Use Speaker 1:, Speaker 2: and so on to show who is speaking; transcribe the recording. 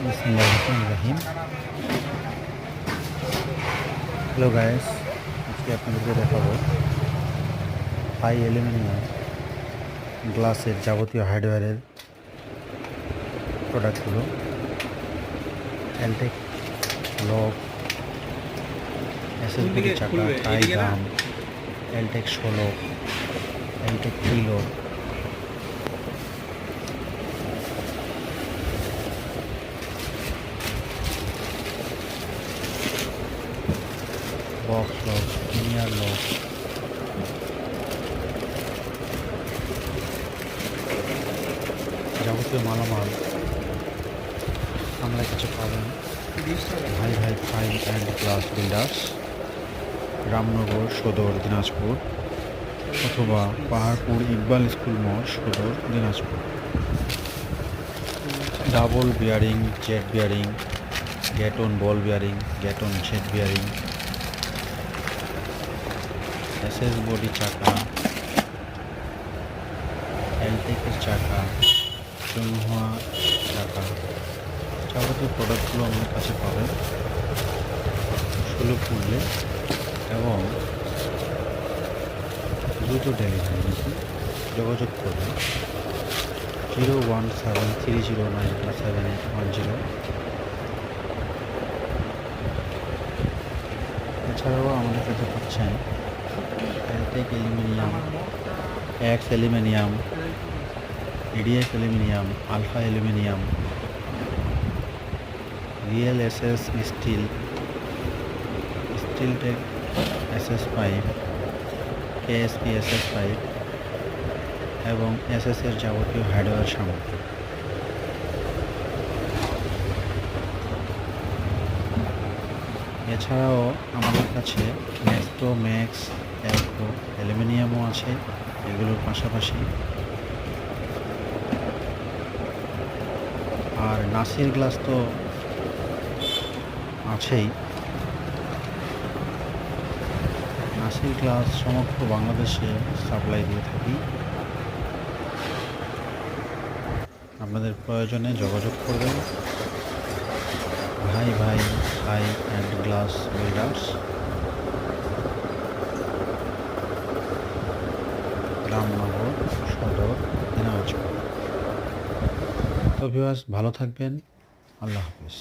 Speaker 1: বিসমিল্লাহিররহমানিররহিম। Hello guys, আজকে আপনাদেরকে দেখাবো হাই অ্যালুমিনিয়াম গ্লাসের যাবতীয় হার্ডওয়্যারের প্রোডাক্টগুলো। এলটেক লক, এসএসবিডি চাকা, টাই গাম, Eltech 16, Eltech preload, box lock, linear lock, যাবতীয় মালামাল আমরা কিছু পাবেন ভাই ভাই file and glass builders, Ramnagar Sadar Dinajpur, অথবা পাহাড়পুর ইকবাল স্কুল মোড় Sadar Dinajpur. Double bearing, Z bearing, গ্যাটন বল বিয়ারিং, গ্যাটন জেড বিয়ারিং, এসএস বডি চাকা, এলটেকের চাকা, জনহুয়া চাকা, যাবতীয় প্রোডাক্টগুলো আমাদের কাছে পাবেন সুলভ মূল্যে এবং দ্রুত ডেলিভারি নিতে যোগাযোগ করবেন 01730927810। এছাড়াও আমাদের কাছে পাচ্ছেন Eltech aluminium, X aluminium, EDF aluminium, Alpha aluminium, real SS steel, Steeltech SS pipe, KSP SS pipe এবং এসএসের যাবতীয় হার্ডওয়্যার সামগ্রী। এছাড়াও আমাদের কাছে ম্যাক্সপ্রো, ম্যাক্স, অ্যালকো অ্যালুমিনিয়ামও আছে। এগুলোর পাশাপাশি আর নাসির গ্লাস তো আছেই। নাসির গ্লাস সমগ্র বাংলাদেশে সাপ্লাই দিয়ে থাকি। আপনাদের প্রয়োজনে যোগাযোগ করবেন ভাই ভাই high end glass builders, Ramnagar Sadar Dinajpur. তো ভিউয়ার্স, ভালো থাকবেন। আল্লাহ হাফেজ।